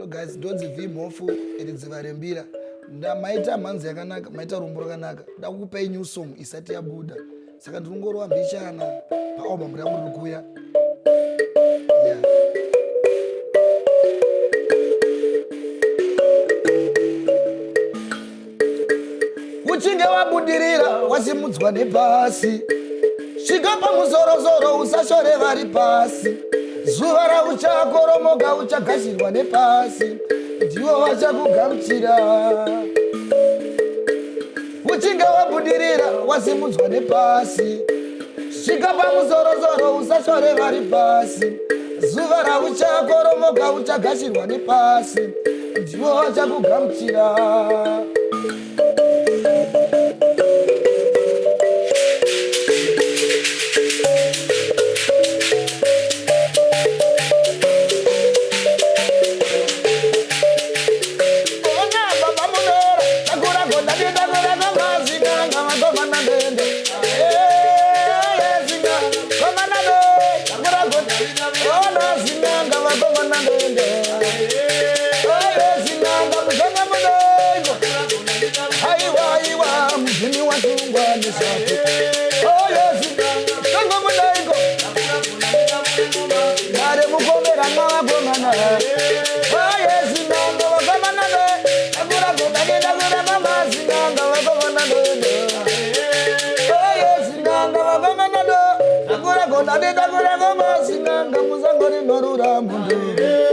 guys, don't V mofu iridziva rembira. Maita manzi yakanaka, maita rumbo rakanaka. Ndakupai new song isati yabuda. Saka ndinongorwa mbishana paalbum rangu rikuya. Yeah. Uchinge wabudirira wasimudzwa nepasi. Svika pamusoro-soro usashore vari pasi. Zuva rauchakoromoka uchagashirwa nepasi. Ndivo vachakugamuchira. Uchinge wabudirira wasimudzwa nepasi. Svika pamusoro-soro usashore vari pasi. Zuva rauchakoromoka uchagashirwa nepasi. Ndivo vachakugamuchira. Sinanga muzangori norura mundu.